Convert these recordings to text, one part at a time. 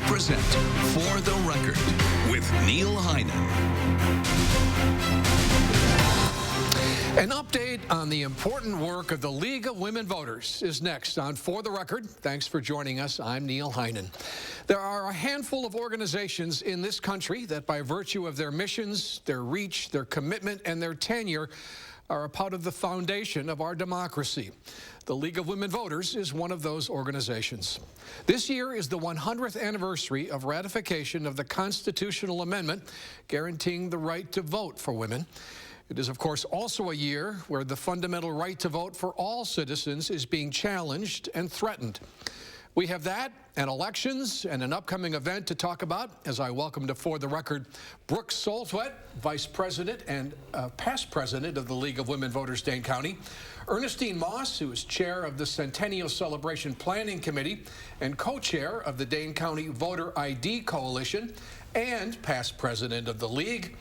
present For the Record with Neil Heinen. An update on the important work of the League of Women Voters is next on For the Record. Thanks for joining us. I'm Neil Heinen. There are a handful of organizations in this country that, by virtue of their missions, their reach, their commitment, and their tenure, are a part of the foundation of our democracy. The League of Women Voters is one of those organizations. This year is the 100th anniversary of ratification of the constitutional amendment guaranteeing the right to vote for women. It is, of course, also a year where the fundamental right to vote for all citizens is being challenged and threatened. We have that and elections and an upcoming event to talk about as I welcome to For the Record Brooke Soltwet, Vice President and past President of the League of Women Voters, Dane County, Ernestine Moss, who is Chair of the Centennial Celebration Planning Committee and Co-Chair of the Dane County Voter ID Coalition, and past President of the League,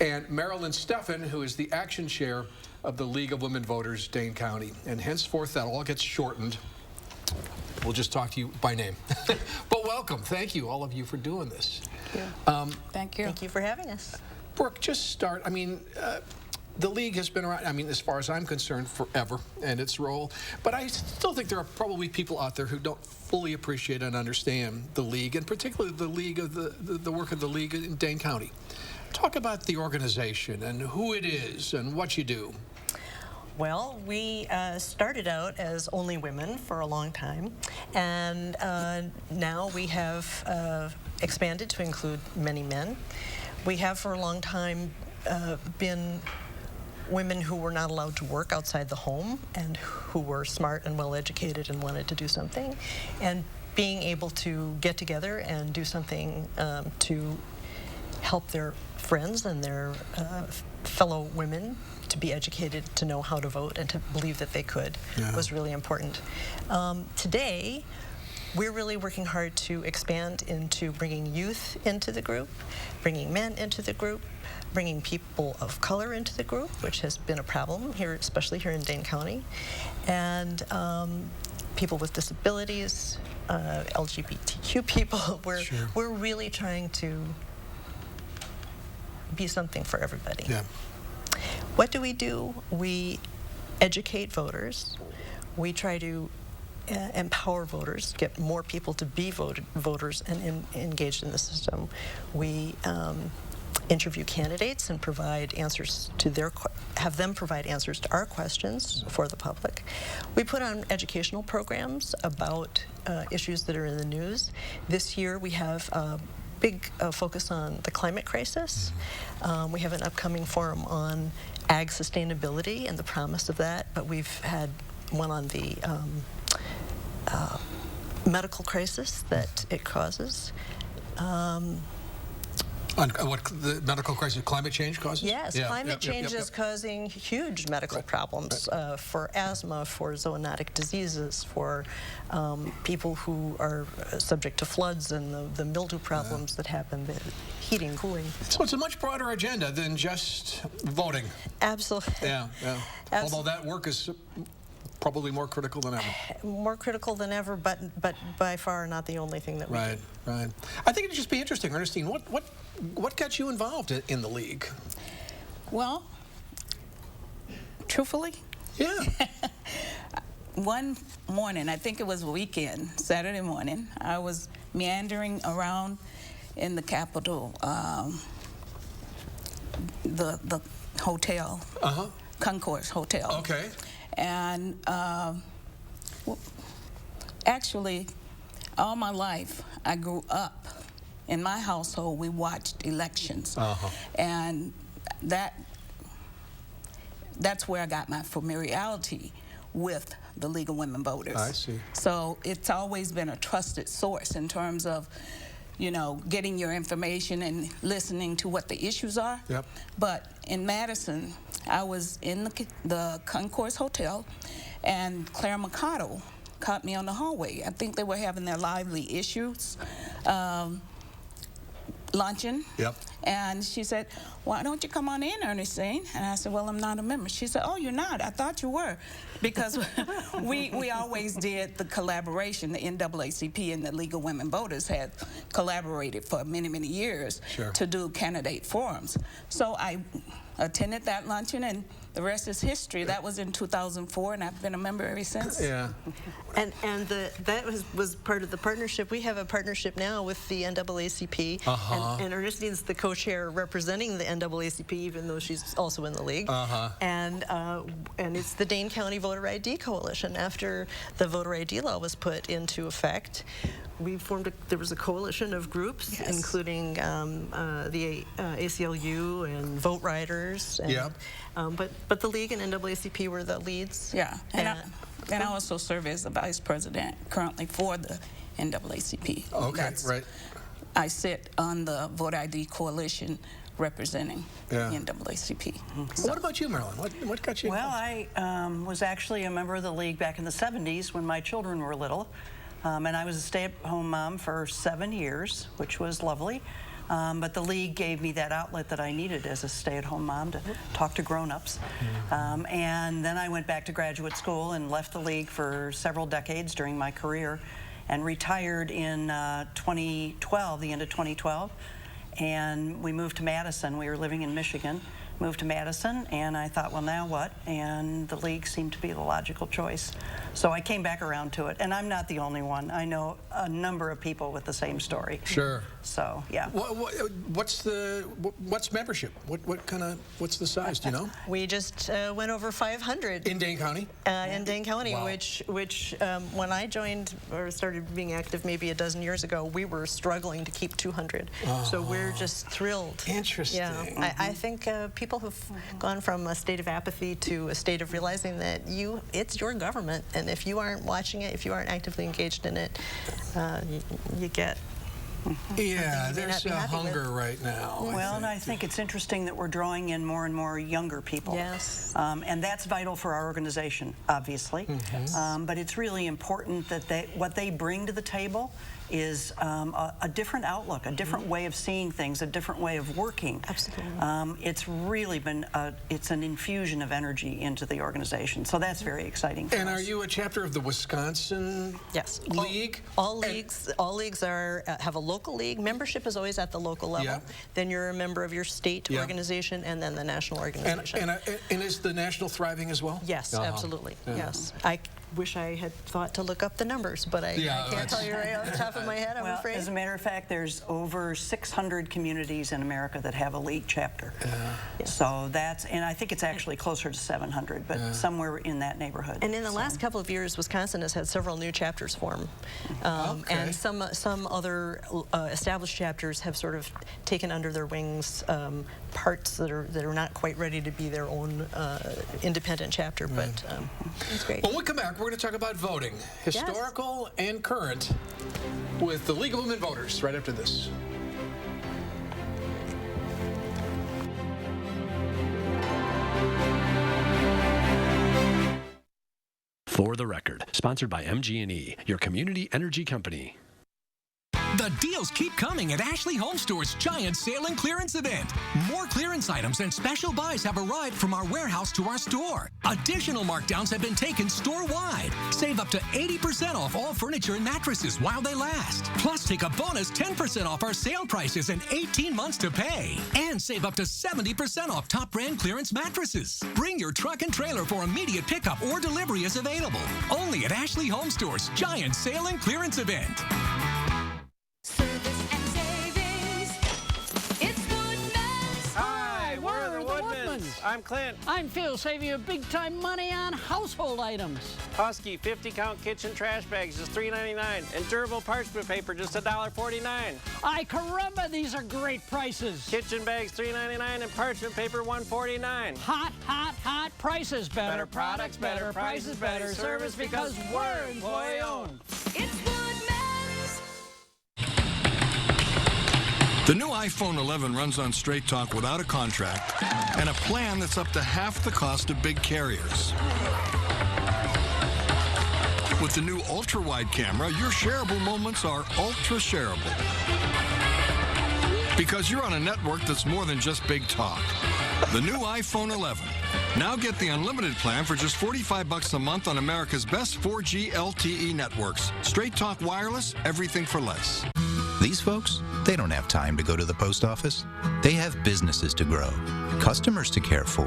and Marilyn Steffen, who is the Action Chair of the League of Women Voters, Dane County. And henceforth, that all gets shortened. We'll just talk to you by name. But welcome. Thank you, all of you, for doing this. Thank you. Thank you for having us. Brooke, just start. I mean, the League has been around, I mean, as far as I'm concerned, forever and its role. But I still think there are probably people out there who don't fully appreciate and understand the League, and particularly the League of the work of the League in Dane County. Talk about the organization and who it is and what you do. Well, we started out as only women for a long time, and now we have expanded to include many men. We have for a long time been women who were not allowed to work outside the home and who were smart and well educated and wanted to do something, and being able to get together and do something to help their friends and their fellow women to be educated, to know how to vote, and to believe that they could was really important. Today, we're really working hard to expand into bringing youth into the group, bringing men into the group, bringing people of color into the group, which has been a problem here, especially here in Dane County, and people with disabilities, LGBTQ people. We're really trying to be something for everybody. Yeah. What do? We educate voters. We try to empower voters, get more people to be voters and engaged in the system. We interview candidates and provide answers to have them provide answers to our questions for the public. We put on educational programs about issues that are in the news. This year we have big focus on the climate crisis. We have an upcoming forum on ag sustainability and the promise of that, but we've had one on the medical crisis that it causes. On what the medical crisis, climate change causes? Yes, climate change is causing huge medical problems for asthma, for zoonotic diseases, for people who are subject to floods and the mildew problems that happen, the heating, cooling. So it's a much broader agenda than just voting. Absolutely. Yeah. Although that work is probably more critical than ever. More critical than ever, but by far not the only thing that we do. Right. I think it'd just be interesting, Ernestine, what got you involved in the League? Well, truthfully, one morning, I think it was a weekend, Saturday morning, I was meandering around in the Capitol, the hotel, Concourse Hotel. Okay. And actually, all my life, I grew up in my household. We watched elections, and that's where I got my familiarity with the League of Women Voters. I see. So it's always been a trusted source in terms of, you know, getting your information and listening to what the issues are. Yep. But in Madison, I was in the Concourse Hotel, and Claire Mercado caught me on the hallway. I think they were having their lively issues. luncheon. Yep. And she said, why don't you come on in, Ernestine? And I said, well, I'm not a member. She said, oh, you're not? I thought you were. Because we always did the collaboration. The NAACP and the League of Women Voters had collaborated for many, many years to do candidate forums. So I attended that luncheon, and the rest is history. That was in 2004, and I've been a member ever since. Yeah. And that was part of the partnership. We have a partnership now with the NAACP, and Ernestine's the co-chair representing the NAACP, even though she's also in the league. And it's the Dane County Voter ID Coalition. After the voter ID law was put into effect, we formed there was a coalition of groups, including the ACLU and Vote Riders. And, but the league and NAACP were the leads. Yeah. And I also serve as the vice president currently for the NAACP. Okay, right. I sit on the Vote ID Coalition representing the NAACP. So what about you, Marilyn? What got you? Well, I was actually a member of the league back in the 70s when my children were little. And I was a stay-at-home mom for 7 years, which was lovely. But the league gave me that outlet that I needed as a stay-at-home mom to talk to grown-ups. And then I went back to graduate school and left the league for several decades during my career and retired in 2012, the end of 2012. And we moved to Madison. We were living in Michigan. Moved to Madison, and I thought, well, now what? And the league seemed to be the logical choice. So I came back around to it, and I'm not the only one. I know a number of people with the same story. Sure. So, yeah. What's membership? What's the size? Do you know? We just went over 500 in Dane County. In Dane County, which when I joined or started being active maybe a dozen years ago, we were struggling to keep 200. So we're just thrilled. Interesting. Yeah, I think people have gone from a state of apathy to a state of realizing that it's your government, and if you aren't watching it, if you aren't actively engaged in it, you get. Yeah, there's a hunger right now. Well, and I think it's interesting that we're drawing in more and more younger people. Yes. And that's vital for our organization, obviously. But it's really important that what they bring to the table is a different outlook, a different way of seeing things, a different way of working. Absolutely. It's really been, it's an infusion of energy into the organization. So that's very exciting for us. And are you a chapter of the Wisconsin League? All leagues have a local league. Membership is always at the local level. Then you're a member of your state organization and then the national organization. And is the national thriving as well? Yes, absolutely. Yes. I wish I had thought to look up the numbers, but I can't tell you right off the top of my head, I'm afraid. As a matter of fact, there's over 600 communities in America that have a league chapter. So that's, and I think it's actually closer to 700, but somewhere in that neighborhood. And in the last couple of years, Wisconsin has had several new chapters form. And some other established chapters have sort of taken under their wings parts that are not quite ready to be their own independent chapter, but it's great. When we come back, we're going to talk about voting, historical and current, with the League of Women Voters right after this. For the Record, sponsored by MG&E, your community energy company. The deals keep coming at Ashley Home Store's giant sale and clearance event. More clearance items and special buys have arrived from our warehouse to our store. Additional markdowns have been taken store-wide. Save up to 80% off all furniture and mattresses while they last. Plus, take a bonus 10% off our sale prices and 18 months to pay. And save up to 70% off top brand clearance mattresses. Bring your truck and trailer for immediate pickup or delivery is available. Only at Ashley Home Store's giant sale and clearance event. Service and savings. It's Goodman's. Hi, we're the Woodmans. I'm Clint. I'm Phil, saving you big-time money on household items. Husky 50-count kitchen trash bags just $3.99 and durable parchment paper just $1.49. Ay, caramba, these are great prices. Kitchen bags $3.99 and parchment paper $1.49. Hot, hot, hot prices. Better products, better prices, better service because we're employee-owned. It's Goodman's. The new iPhone 11 runs on Straight Talk without a contract and a plan that's up to half the cost of big carriers. With the new ultra-wide camera, your shareable moments are ultra-shareable. Because you're on a network that's more than just big talk. The new iPhone 11. Now get the unlimited plan for just $45 a month on America's best 4G LTE networks. Straight Talk Wireless, everything for less. These folks, they don't have time to go to the post office. They have businesses to grow, customers to care for,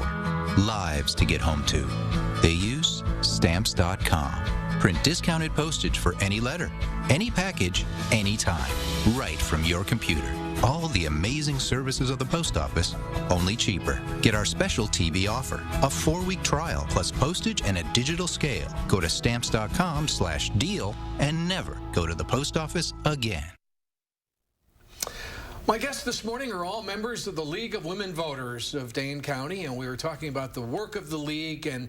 lives to get home to. They use Stamps.com. Print discounted postage for any letter, any package, anytime, right from your computer. All the amazing services of the post office, only cheaper. Get our special TV offer, a 4-week trial plus postage and a digital scale. Go to Stamps.com/deal and never go to the post office again. My guests this morning are all members of the League of Women Voters of Dane County, and we were talking about the work of the League and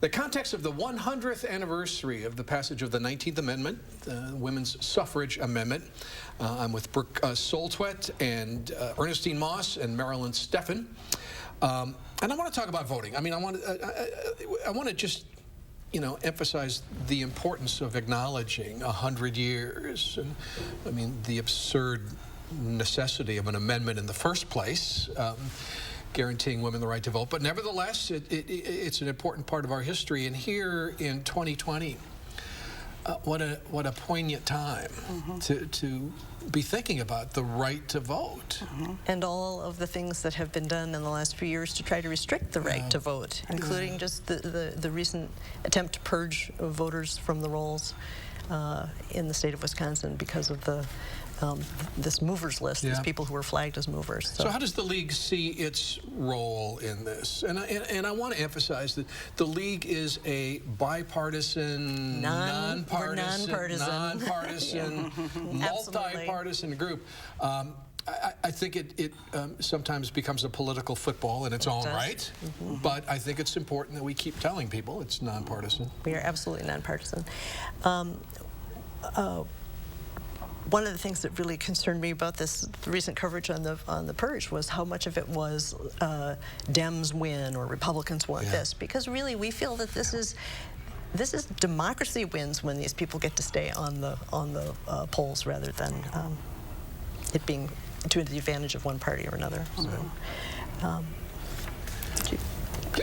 the context of the 100th anniversary of the passage of the 19th Amendment, the Women's Suffrage Amendment. I'm with Brooke Soltwet and Ernestine Moss and Marilyn Steffen. And I want to talk about voting. I mean, I want to just, emphasize the importance of acknowledging 100 years. And I mean, the absurd necessity of an amendment in the first place, guaranteeing women the right to vote. But nevertheless, it's an important part of our history. And here in 2020, what a poignant time to be thinking about the right to vote. And all of the things that have been done in the last few years to try to restrict the right to vote, including just the recent attempt to purge voters from the rolls in the state of Wisconsin because of the this movers list, these people who were flagged as movers. So how does the League see its role in this? And I want to emphasize that the League is a bipartisan, nonpartisan, multi-partisan group. I think it sometimes becomes a political football in its own right, but I think it's important that we keep telling people it's nonpartisan. We are absolutely nonpartisan. One of the things that really concerned me about this recent coverage on the purge was how much of it was Dems win or Republicans want this, because really we feel that this is democracy wins when these people get to stay on the polls rather than it being to the advantage of one party or another. So,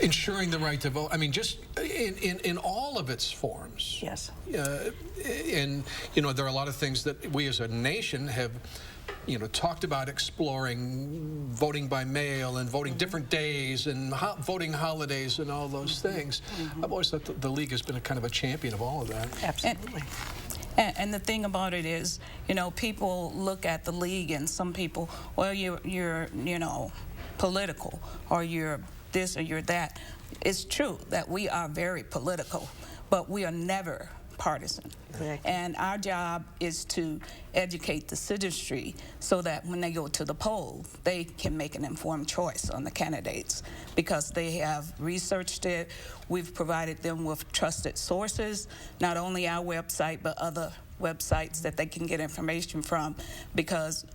ensuring the right to vote, I mean, just in all of its forms. Yes. And, there are a lot of things that we as a nation have, talked about exploring, voting by mail and voting different days and voting holidays and all those things. I've always thought the League has been a kind of a champion of all of that. Absolutely. And the thing about it is, people look at the League and some people, well, you're political, or you're this or you're that. It's true that we are very political, but we are never partisan. And our job is to educate the citizenry so that when they go to the poll, they can make an informed choice on the candidates because they have researched it. We've provided them with trusted sources, not only our website, but other websites that they can get information from, because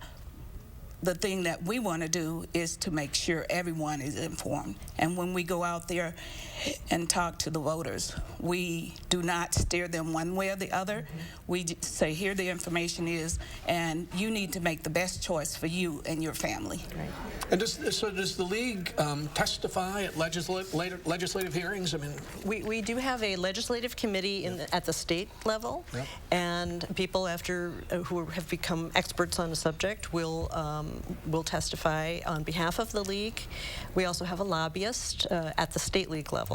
the thing that we want to do is to make sure everyone is informed. And when we go out there and talk to the voters, we do not steer them one way or the other. We say, here the information is, and you need to make the best choice for you and your family. And does the League testify at legislative hearings? I mean, we do have a legislative committee at the state level, and people who have become experts on a subject will testify on behalf of the League. We also have a lobbyist at the state league level.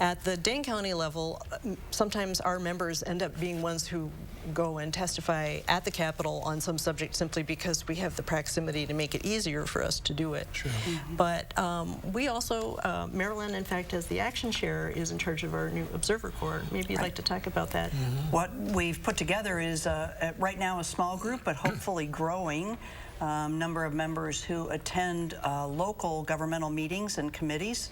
At the Dane County level, sometimes our members end up being ones who go and testify at the Capitol on some subject simply because we have the proximity to make it easier for us to do it. But we also, Marilyn, in fact, as the action chair, is in charge of our new Observer Corps. Maybe you'd like to talk about that. What we've put together is right now a small group, but hopefully growing. Number of members who attend local governmental meetings and committees.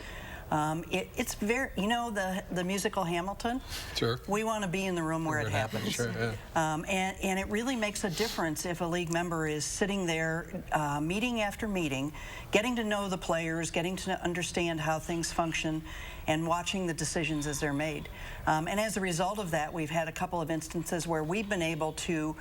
It's very, the musical Hamilton? Sure. We want to be in the room where it happens. Sure, and it really makes a difference if a League member is sitting there meeting after meeting, getting to know the players, getting to understand how things function, and watching the decisions as they're made. And as a result of that, we've had a couple of instances where we've been able to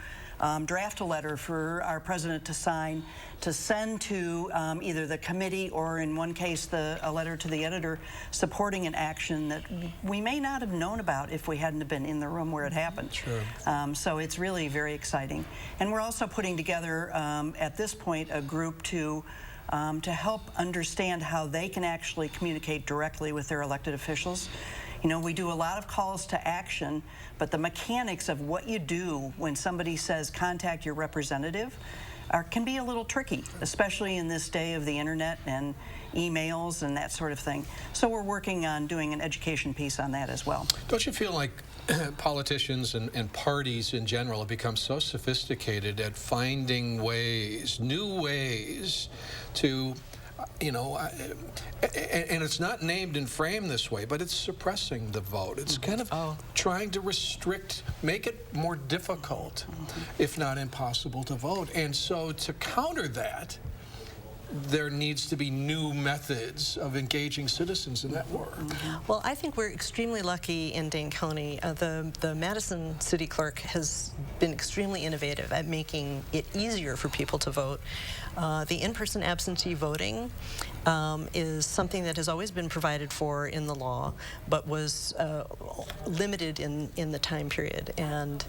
draft a letter for our president to sign, to send to either the committee or, in one case, a letter to the editor supporting an action that we may not have known about if we hadn't have been in the room where it happened. Sure. So it's really very exciting. And we're also putting together, at this point, a group to help understand how they can actually communicate directly with their elected officials. You know, we do a lot of calls to action, but the mechanics of what you do when somebody says contact your representative can be a little tricky, especially in this day of the internet and emails and that sort of thing. So we're working on doing an education piece on that as well. Don't you feel like politicians and parties in general have become so sophisticated at finding ways, new ways to, you know, and it's not named and framed this way, but it's suppressing the vote. It's kind of trying to restrict, make it more difficult, if not impossible, to vote. And so to counter that, there needs to be new methods of engaging citizens in that work. Well, I think we're extremely lucky in Dane County. The Madison City Clerk has been extremely innovative at making it easier for people to vote. The in-person absentee voting is something that has always been provided for in the law, but was limited in the time period. And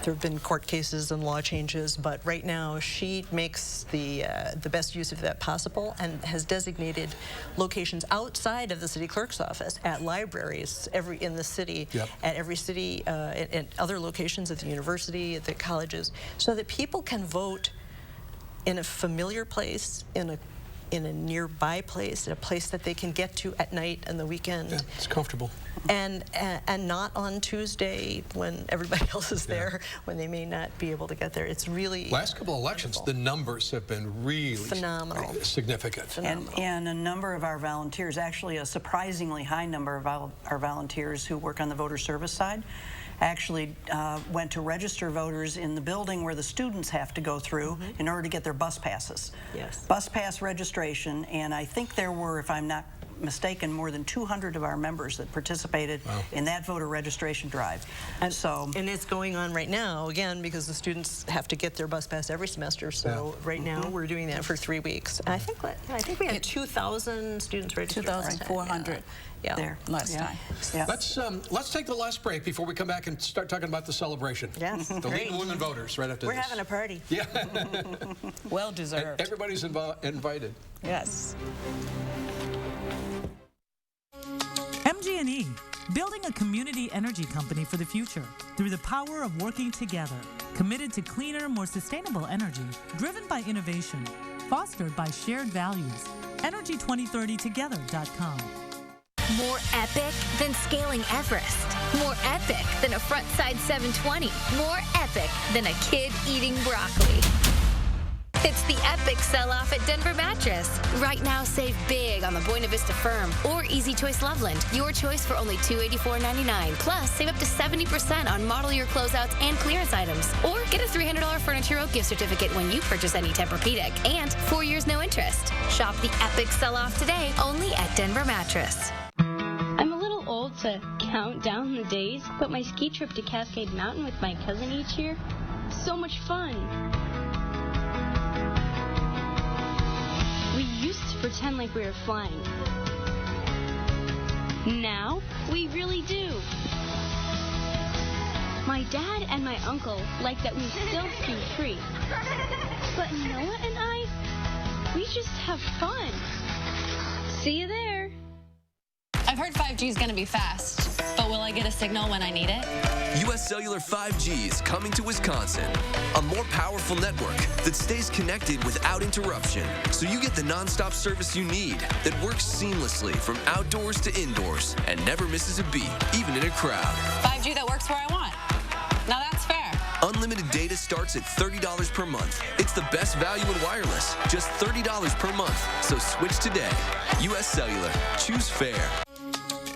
there have been court cases and law changes, but right now she makes the best use of that possible and has designated locations outside of the city clerk's office at libraries in the city, at every city, at other locations at the university, at the colleges, so that people can vote in a familiar place, in a nearby place, in a place that they can get to at night and the weekend. Yeah, it's comfortable. And not on Tuesday when everybody else is there, when they may not be able to get there. It's really last couple of elections, the numbers have been really phenomenal, significant. Phenomenal. And a number of our volunteers, actually a surprisingly high number of our volunteers who work on the voter service side, actually went to register voters in the building where the students have to go through in order to get their bus passes. Yes. Bus pass registration, and I think there were, if I'm not mistaken, more than 200 of our members that participated in that voter registration drive. And it's going on right now, again, because the students have to get their bus pass every semester. So right now we're doing that for 3 weeks. I think we had 2,000 students registered. 2,400 there last time. Let's take the last break before we come back and start talking about the celebration. Yes, the League of Women Voters right after We're this. having a party. Yeah. Well deserved. Everybody's invited. Yes. MG&E, building a community energy company for the future through the power of working together, committed to cleaner, more sustainable energy, driven by innovation, fostered by shared values. Energy2030together.com. More epic than scaling Everest. More epic than a frontside 720. More epic than a kid eating broccoli. It's the epic sell-off at Denver Mattress. Right now, save big on the Buena Vista Firm or Easy Choice Loveland. Your choice for only $284.99. Plus, save up to 70% on model year closeouts and clearance items. Or get a $300 Furniture Row gift certificate when you purchase any Tempur-Pedic. And 4 years no interest. Shop the epic sell-off today only at Denver Mattress. I'm a little old to count down the days, but my ski trip to Cascade Mountain with my cousin each year, so much fun. We used to pretend like we were flying. Now, we really do. My dad and my uncle like that we still ski free. But Noah and I, we just have fun. See you there. I've heard 5G is going to be fast, but will I get a signal when I need it? U.S. Cellular 5G is coming to Wisconsin. A more powerful network that stays connected without interruption, so you get the nonstop service you need that works seamlessly from outdoors to indoors and never misses a beat, even in a crowd. 5G that works where I want. Now that's fair. Unlimited data starts at $30 per month. It's the best value in wireless, just $30 per month. So switch today. U.S. Cellular. Choose fair.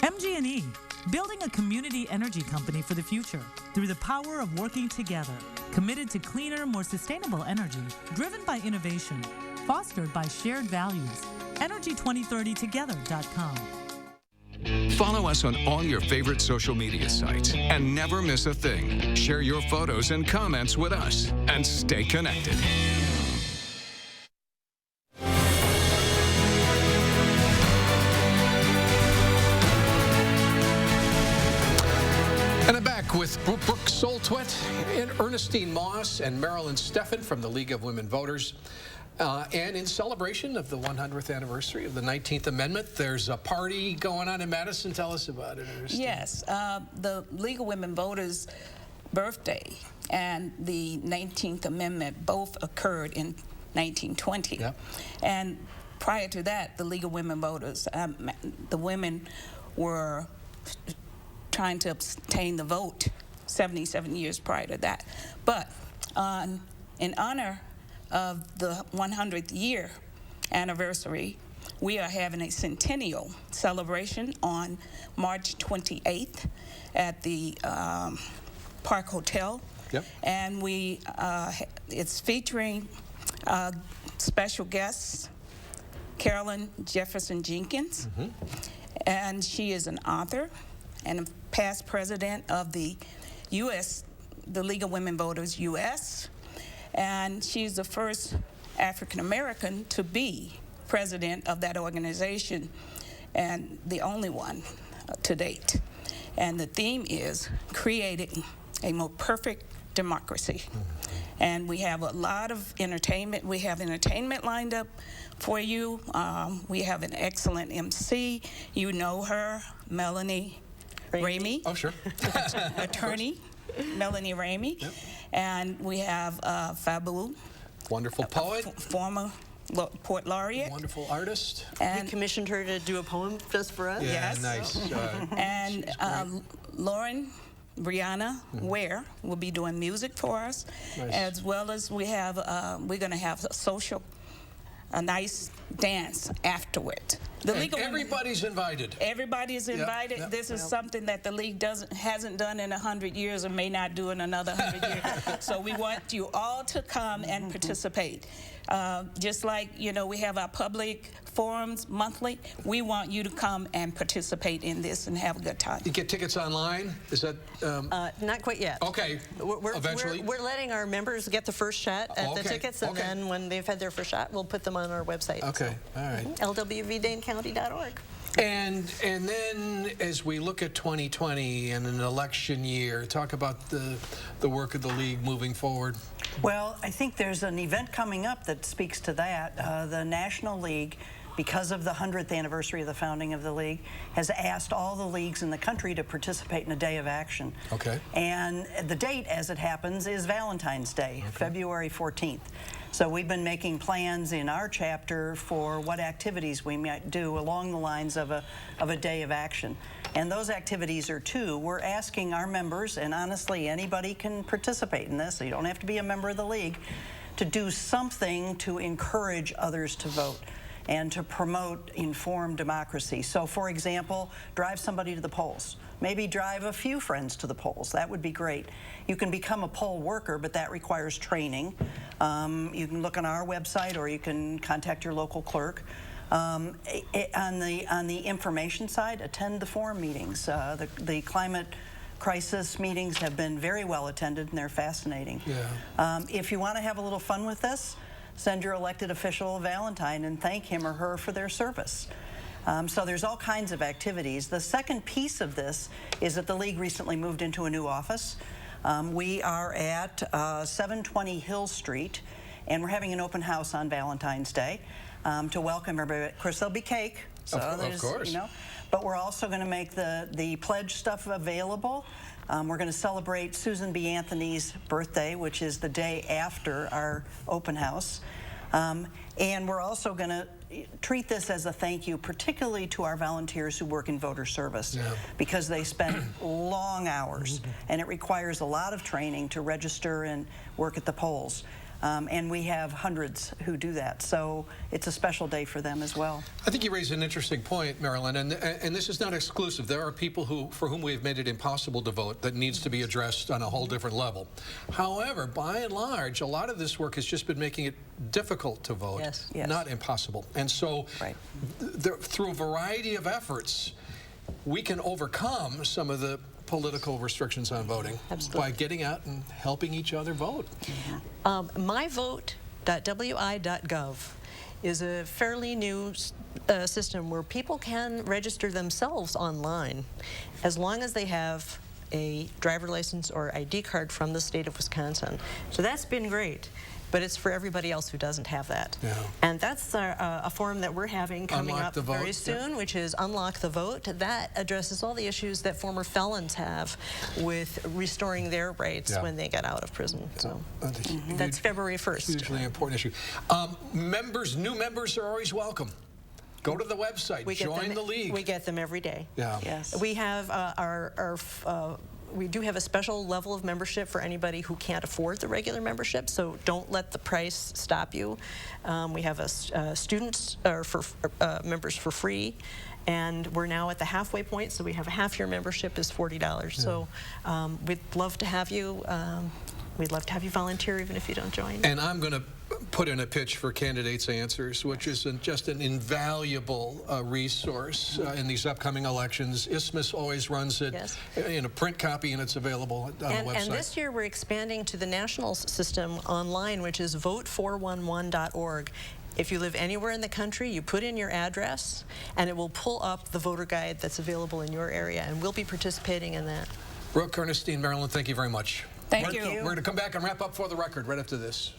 MG&E, building a community energy company for the future through the power of working together, committed to cleaner, more sustainable energy, driven by innovation, fostered by shared values. Energy2030together.com. Follow us on all your favorite social media sites and never miss a thing. Share your photos and comments with us and stay connected. And I'm back with Brooke Soltwet and Ernestine Moss and Marilyn Steffen from the League of Women Voters. And in celebration of the 100th anniversary of the 19th Amendment, there's a party going on in Madison. Tell us about it, Ernestine. Yes, the League of Women Voters birthday and the 19th Amendment both occurred in 1920. Yep. And prior to that, the League of Women Voters, the women were trying to obtain the vote 77 years prior to that. But in honor of the 100th year anniversary, we are having a centennial celebration on March 28th at the Park Hotel. Yep. And it's featuring special guests, Carolyn Jefferson Jenkins, and she is an author and a past president of the U.S., the League of Women Voters U.S., and she's the first African-American to be president of that organization and the only one to date. And the theme is creating a more perfect democracy. And we have a lot of entertainment. We have entertainment lined up for you. We have an excellent MC. You know her, Melanie Ramey. Oh, sure. Attorney Melanie Ramey. Yep. And we have Fabu. Wonderful poet. Former Poet Laureate. Wonderful artist. And we commissioned her to do a poem just for us. Yeah, yes. Nice. And Lauren Brianna Ware will be doing music for us, as well as we have, we're going to have a nice dance afterward. Everybody's invited. Everybody is invited. Yep. This is something that the league hasn't done in 100 years and may not do in another 100 years. So we want you all to come and participate. Just like, we have our public forums monthly, we want you to come and participate in this and have a good time. You get tickets online? Is that? Not quite yet. Okay. Eventually. We're letting our members get the first shot at the tickets, and then when they've had their first shot, we'll put them on our website. Okay. All right. lwvdanecounty.org. And then as we look at 2020 and an election year, talk about the work of the league moving forward. Well, I think there's an event coming up that speaks to that. The National League, because of the 100th anniversary of the founding of the league, has asked all the leagues in the country to participate in a day of action. Okay. And the date, as it happens, is Valentine's Day, February 14th. So we've been making plans in our chapter for what activities we might do along the lines of a day of action. And those activities are two. We're asking our members, and honestly, anybody can participate in this, so you don't have to be a member of the league, to do something to encourage others to vote and to promote informed democracy. So, for example, drive somebody to the polls. Maybe drive a few friends to the polls. That would be great. You can become a poll worker, but that requires training. You can look on our website, or you can contact your local clerk. On the information side, attend the forum meetings. The climate crisis meetings have been very well attended, and they're fascinating. Yeah. If you want to have a little fun with this, send your elected official a Valentine and thank him or her for their service. So there's all kinds of activities. The second piece of this is that the league recently moved into a new office. We are at 720 Hill Street, and we're having an open house on Valentine's Day to welcome everybody. Of course, there'll be cake. So of course. But we're also going to make the pledge stuff available. We're going to celebrate Susan B. Anthony's birthday, which is the day after our open house. And we're also going to treat this as a thank you, particularly to our volunteers who work in voter service, because they spend long hours, and it requires a lot of training to register and work at the polls. And we have hundreds who do that, so it's a special day for them as well. I think you raised an interesting point, Marilyn, and this is not exclusive. There are people for whom we have made it impossible to vote that needs to be addressed on a whole different level. However, by and large, a lot of this work has just been making it difficult to vote, not impossible. And so through a variety of efforts, we can overcome some of the political restrictions on voting by getting out and helping each other vote. myvote.wi.gov is a fairly new system where people can register themselves online as long as they have a driver license or ID card from the state of Wisconsin. So that's been great. But it's for everybody else who doesn't have that. Yeah. And that's a forum that we're having coming up very soon, which is Unlock the Vote. That addresses all the issues that former felons have with restoring their rights when they get out of prison. So that's February 1st. Hugely important issue. New members are always welcome. Go to the website, join the league. We get them every day. Yeah. Yes. We have we do have a special level of membership for anybody who can't afford the regular membership, so don't let the price stop you. We have students for members for free, and we're now at the halfway point, so we have a half-year membership is $40. Yeah. So we'd love to have you. We'd love to have you volunteer even if you don't join. And I'm going to put in a pitch for Candidates Answers, which is just an invaluable resource in these upcoming elections. ISMIS always runs it in a print copy, and it's available on the website. And this year we're expanding to the national system online, which is vote411.org. If you live anywhere in the country, you put in your address, and it will pull up the voter guide that's available in your area, and we'll be participating in that. Brooke, Ernestine, Marilyn, thank you very much. Thank you. We're going to come back and wrap up For the Record right after this.